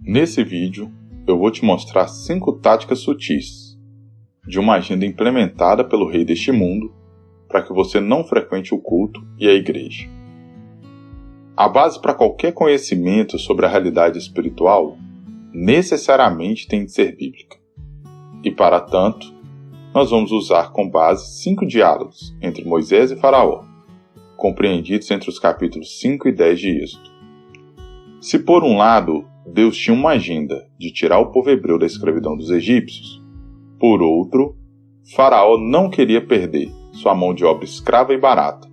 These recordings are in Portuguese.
Nesse vídeo, eu vou te mostrar 5 táticas sutis de uma agenda implementada pelo rei deste mundo para que você não frequente o culto e a igreja. A base para qualquer conhecimento sobre a realidade espiritual necessariamente tem de ser bíblica. E para tanto, nós vamos usar como base 5 diálogos entre Moisés e Faraó, compreendidos entre os capítulos 5 e 10 de Êxodo. Se por um lado, Deus tinha uma agenda de tirar o povo hebreu da escravidão dos egípcios, por outro, Faraó não queria perder sua mão de obra escrava e barata.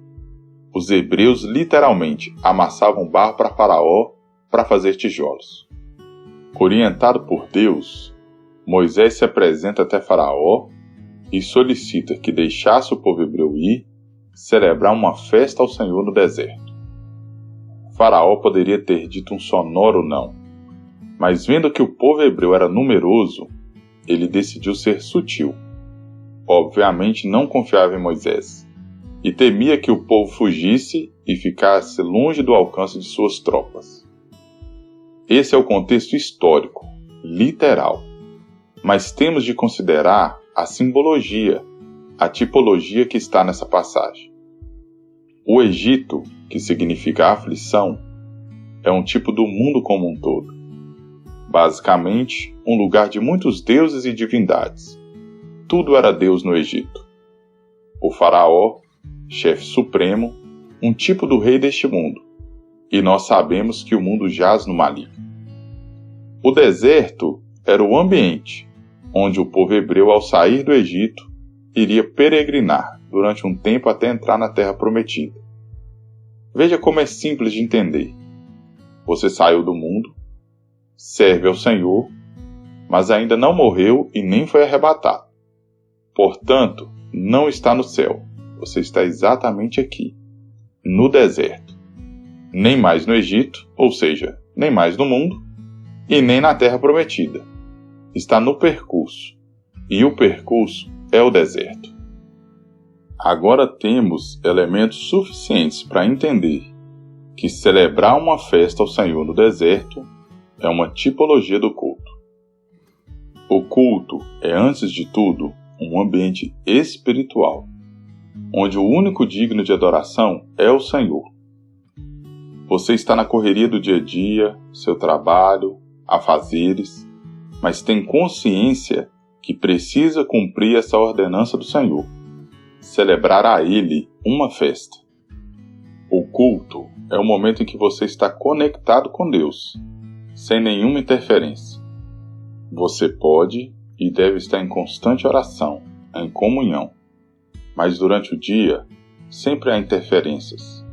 Os hebreus literalmente amassavam barro para Faraó para fazer tijolos. Orientado por Deus, Moisés se apresenta até Faraó e solicita que deixasse o povo hebreu ir celebrar uma festa ao Senhor no deserto. Faraó poderia ter dito um sonoro não, mas vendo que o povo hebreu era numeroso, ele decidiu ser sutil. Obviamente não confiava em Moisés e temia que o povo fugisse e ficasse longe do alcance de suas tropas. Esse é o contexto histórico, literal, mas temos de considerar a simbologia, a tipologia que está nessa passagem. O Egito, que significa aflição, é um tipo do mundo como um todo. Basicamente, um lugar de muitos deuses e divindades. Tudo era Deus no Egito. O faraó, chefe supremo, um tipo do rei deste mundo. E nós sabemos que o mundo jaz no maligno. O deserto era o ambiente onde o povo hebreu, ao sair do Egito, iria peregrinar durante um tempo até entrar na terra prometida. Veja como é simples de entender. Você saiu do mundo, serve ao Senhor, mas ainda não morreu e nem foi arrebatado. Portanto, não está no céu. Você está exatamente aqui, no deserto. Nem mais no Egito, ou seja, nem mais no mundo, e nem na terra prometida. Está no percurso, e o percurso é o deserto. Agora temos elementos suficientes para entender que celebrar uma festa ao Senhor no deserto é uma tipologia do culto. O culto é, antes de tudo, um ambiente espiritual, onde o único digno de adoração é o Senhor. Você está na correria do dia a dia, seu trabalho, afazeres, mas tem consciência que precisa cumprir essa ordenança do Senhor, celebrar a Ele uma festa. O culto é o momento em que você está conectado com Deus, sem nenhuma interferência. Você pode e deve estar em constante oração, em comunhão, mas durante o dia sempre há interferências.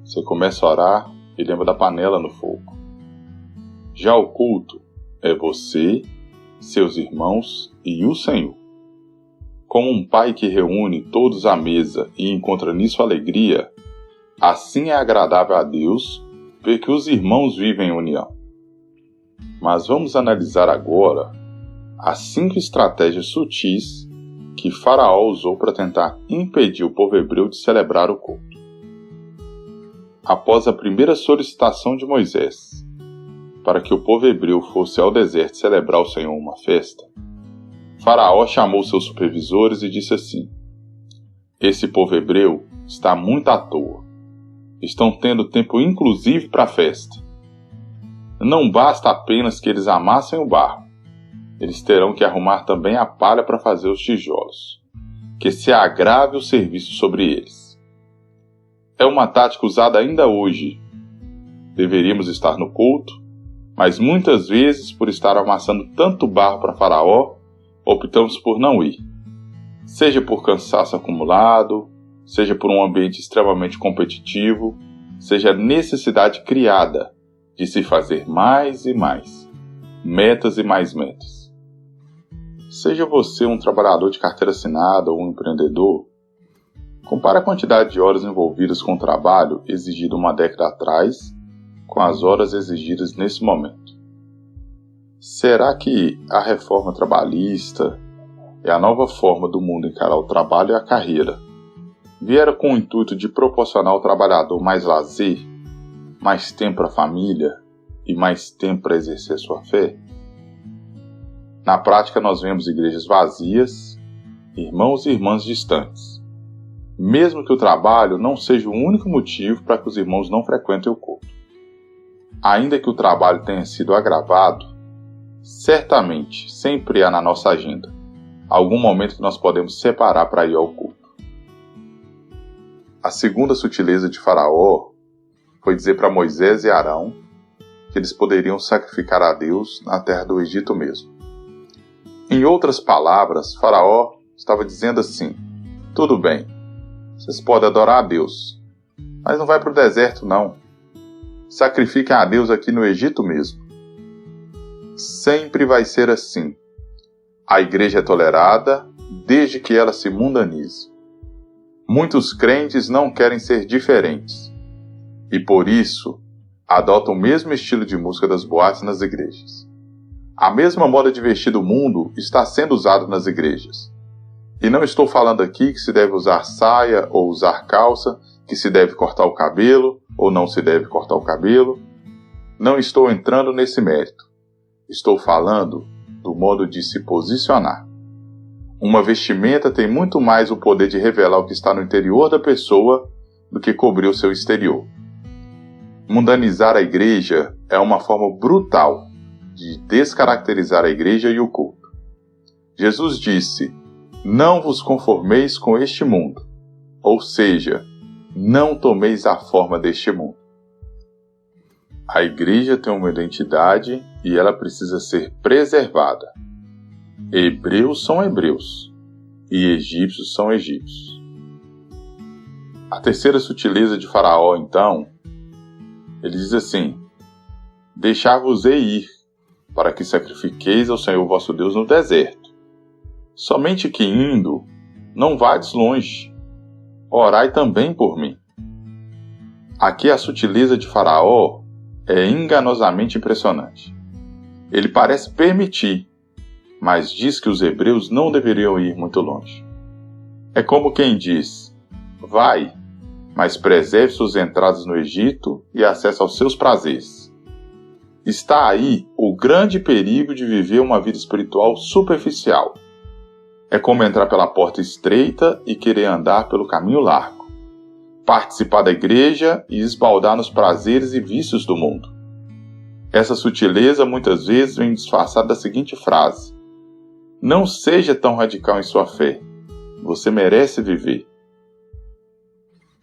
Você começa a orar e lembra da panela no fogo. Já o culto é você, seus irmãos e o Senhor. Como um pai que reúne todos à mesa e encontra nisso alegria, assim é agradável a Deus ver que os irmãos vivem em união. Mas vamos analisar agora as 5 estratégias sutis que Faraó usou para tentar impedir o povo hebreu de celebrar o culto. Após a primeira solicitação de Moisés para que o povo hebreu fosse ao deserto celebrar ao Senhor uma festa, Faraó chamou seus supervisores e disse assim: esse povo hebreu está muito à toa. Estão tendo tempo inclusive para a festa. Não basta apenas que eles amassem o barro. Eles terão que arrumar também a palha para fazer os tijolos, que se agrave o serviço sobre eles. É uma tática usada ainda hoje. Deveríamos estar no culto, mas muitas vezes, por estar amassando tanto barro para Faraó, optamos por não ir. Seja por cansaço acumulado, seja por um ambiente extremamente competitivo, seja a necessidade criada de se fazer mais e mais, metas e mais metas. Seja você um trabalhador de carteira assinada ou um empreendedor, compare a quantidade de horas envolvidas com o trabalho exigido uma década atrás com as horas exigidas nesse momento. Será que a reforma trabalhista é a nova forma do mundo encarar o trabalho e a carreira? Vieram com o intuito de proporcionar ao trabalhador mais lazer, mais tempo para a família e mais tempo para exercer sua fé? Na prática, nós vemos igrejas vazias, irmãos e irmãs distantes, mesmo que o trabalho não seja o único motivo para que os irmãos não frequentem o culto. Ainda que o trabalho tenha sido agravado, certamente sempre há na nossa agenda algum momento que nós podemos separar para ir ao culto. A segunda sutileza de Faraó foi dizer para Moisés e Arão que eles poderiam sacrificar a Deus na terra do Egito mesmo. Em outras palavras, Faraó estava dizendo assim: tudo bem, vocês podem adorar a Deus, mas não vai para o deserto não. Sacrifiquem a Deus aqui no Egito mesmo. Sempre vai ser assim. A igreja é tolerada desde que ela se mundanize. Muitos crentes não querem ser diferentes e, por isso, adotam o mesmo estilo de música das boates nas igrejas. A mesma moda de vestir do mundo está sendo usada nas igrejas. E não estou falando aqui que se deve usar saia ou usar calça, que se deve cortar o cabelo ou não se deve cortar o cabelo. Não estou entrando nesse mérito. Estou falando do modo de se posicionar. Uma vestimenta tem muito mais o poder de revelar o que está no interior da pessoa do que cobrir o seu exterior. Mundanizar a igreja é uma forma brutal de descaracterizar a igreja e o culto. Jesus disse: não vos conformeis com este mundo, ou seja, não tomeis a forma deste mundo. A igreja tem uma identidade e ela precisa ser preservada. Hebreus são hebreus e egípcios são egípcios. A terceira sutileza de Faraó, então, ele diz assim: deixar-vos-ei ir, para que sacrifiqueis ao Senhor vosso Deus no deserto. Somente que indo, não vades longe. Orai também por mim. Aqui a sutileza de Faraó é enganosamente impressionante. Ele parece permitir, mas diz que os hebreus não deveriam ir muito longe. É como quem diz: vai, mas preserve suas entradas no Egito e acesso aos seus prazeres. Está aí o grande perigo de viver uma vida espiritual superficial. É como entrar pela porta estreita e querer andar pelo caminho largo. Participar da igreja e esbaldar nos prazeres e vícios do mundo. Essa sutileza muitas vezes vem disfarçada da seguinte frase: não seja tão radical em sua fé. Você merece viver.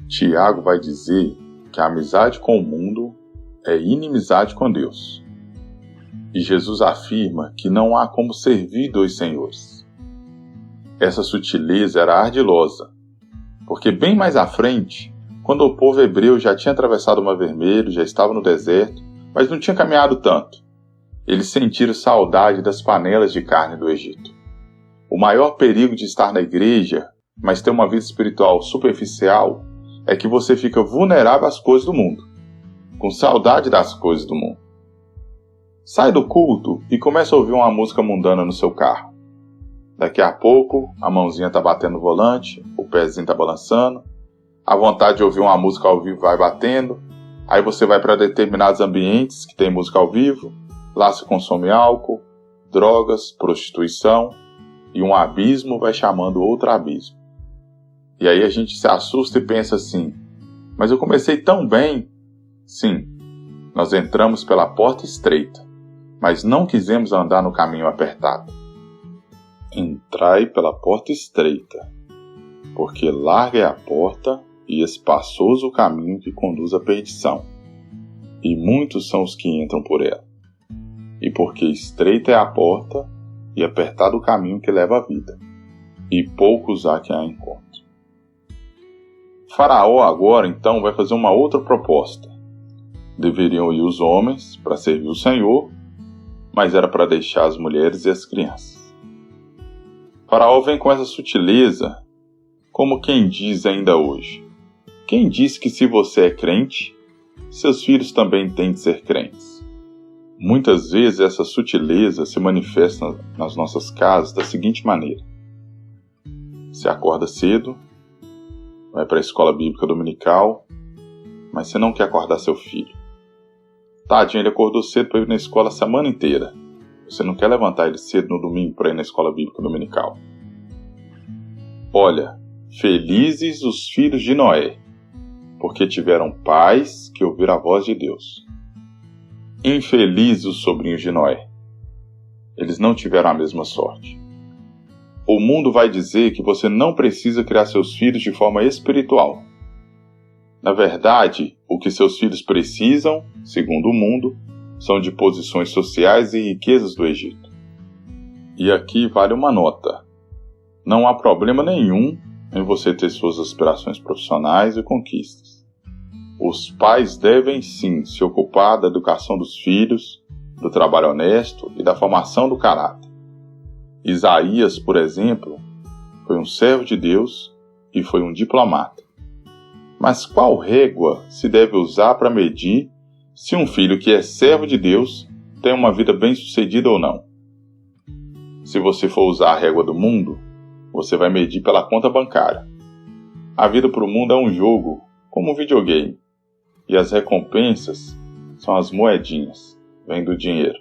Tiago vai dizer que a amizade com o mundo é inimizade com Deus. E Jesus afirma que não há como servir dois senhores. Essa sutileza era ardilosa, porque bem mais à frente, quando o povo hebreu já tinha atravessado o Mar Vermelho, já estava no deserto, mas não tinha caminhado tanto, eles sentiram saudade das panelas de carne do Egito. O maior perigo de estar na igreja, mas ter uma vida espiritual superficial, é que você fica vulnerável às coisas do mundo, com saudade das coisas do mundo. Sai do culto e começa a ouvir uma música mundana no seu carro. Daqui a pouco, a mãozinha está batendo no volante, o pezinho está balançando, a vontade de ouvir uma música ao vivo vai batendo, aí você vai para determinados ambientes que tem música ao vivo, lá se consome álcool, drogas, prostituição, e um abismo vai chamando outro abismo. E aí a gente se assusta e pensa assim: mas eu comecei tão bem. Sim, nós entramos pela porta estreita, mas não quisemos andar no caminho apertado. Entrai pela porta estreita, porque larga é a porta e espaçoso o caminho que conduz à perdição, e muitos são os que entram por ela. E porque estreita é a porta e apertado o caminho que leva à vida, e poucos há que a encontrem. Faraó agora então vai fazer uma outra proposta. Deveriam ir os homens para servir o Senhor, mas era para deixar as mulheres e as crianças. Faraó vem com essa sutileza, como quem diz ainda hoje: quem diz que se você é crente, seus filhos também têm de ser crentes? Muitas vezes essa sutileza se manifesta nas nossas casas da seguinte maneira: você acorda cedo, vai para a escola bíblica dominical, mas você não quer acordar seu filho. Tadinho, ele acordou cedo para ir na escola a semana inteira. Você não quer levantar ele cedo no domingo para ir na escola bíblica dominical. Olha, felizes os filhos de Noé, porque tiveram pais que ouviram a voz de Deus. Infelizes os sobrinhos de Noé. Eles não tiveram a mesma sorte. O mundo vai dizer que você não precisa criar seus filhos de forma espiritual. Na verdade, o que seus filhos precisam, segundo o mundo, são de posições sociais e riquezas do Egito. E aqui vale uma nota. Não há problema nenhum em você ter suas aspirações profissionais e conquistas. Os pais devem sim se ocupar da educação dos filhos, do trabalho honesto e da formação do caráter. Isaías, por exemplo, foi um servo de Deus e foi um diplomata. Mas qual régua se deve usar para medir se um filho que é servo de Deus tem uma vida bem-sucedida ou não? Se você for usar a régua do mundo, você vai medir pela conta bancária. A vida para o mundo é um jogo, como um videogame, e as recompensas são as moedinhas, vêm do dinheiro.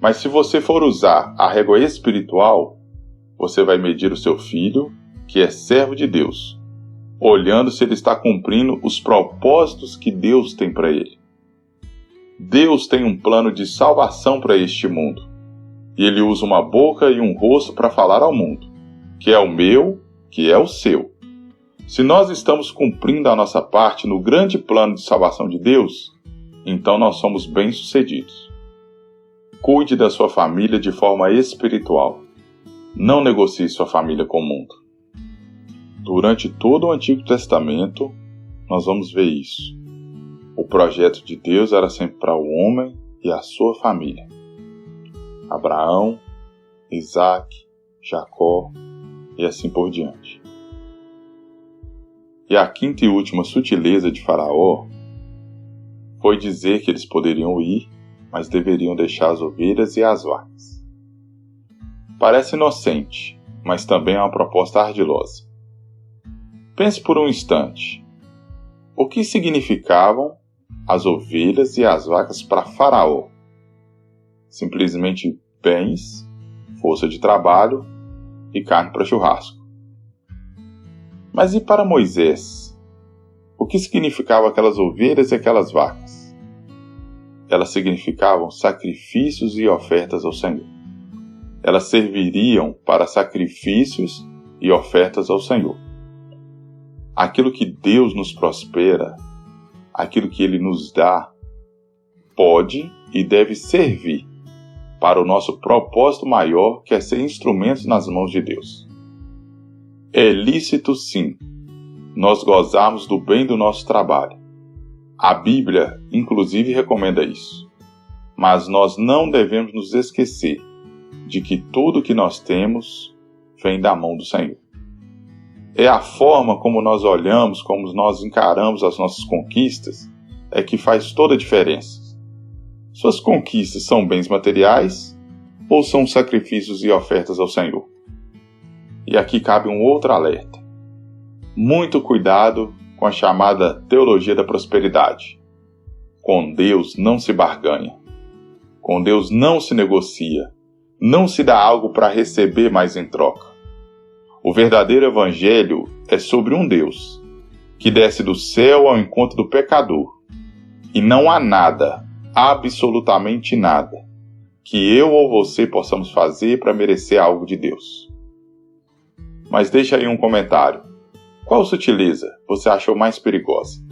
Mas se você for usar a régua espiritual, você vai medir o seu filho, que é servo de Deus, olhando se ele está cumprindo os propósitos que Deus tem para ele. Deus tem um plano de salvação para este mundo, e ele usa uma boca e um rosto para falar ao mundo, que é o meu, que é o seu. Se nós estamos cumprindo a nossa parte no grande plano de salvação de Deus, então nós somos bem-sucedidos. Cuide da sua família de forma espiritual. Não negocie sua família com o mundo. Durante todo o Antigo Testamento, nós vamos ver isso. O projeto de Deus era sempre para o homem e a sua família. Abraão, Isaac, Jacó e assim por diante. E a quinta e última sutileza de Faraó foi dizer que eles poderiam ir, mas deveriam deixar as ovelhas e as vacas. Parece inocente, mas também é uma proposta ardilosa. Pense por um instante. O que significavam as ovelhas e as vacas para Faraó? Simplesmente bens, força de trabalho e carne para churrasco. Mas e para Moisés? O que significavam aquelas ovelhas e aquelas vacas? Elas significavam sacrifícios e ofertas ao Senhor. Elas serviriam para sacrifícios e ofertas ao Senhor. Aquilo que Deus nos prospera, aquilo que Ele nos dá, pode e deve servir para o nosso propósito maior, que é ser instrumentos nas mãos de Deus. É lícito, sim, nós gozarmos do bem do nosso trabalho. A Bíblia, inclusive, recomenda isso. Mas nós não devemos nos esquecer de que tudo que nós temos vem da mão do Senhor. É a forma como nós olhamos, como nós encaramos as nossas conquistas, é que faz toda a diferença. Suas conquistas são bens materiais ou são sacrifícios e ofertas ao Senhor? E aqui cabe um outro alerta. Muito cuidado com a chamada teologia da prosperidade. Com Deus não se barganha. Com Deus não se negocia. Não se dá algo para receber mais em troca. O verdadeiro evangelho é sobre um Deus que desce do céu ao encontro do pecador. E não há nada, absolutamente nada, que eu ou você possamos fazer para merecer algo de Deus. Mas deixa aí um comentário. Qual sutileza você achou mais perigosa?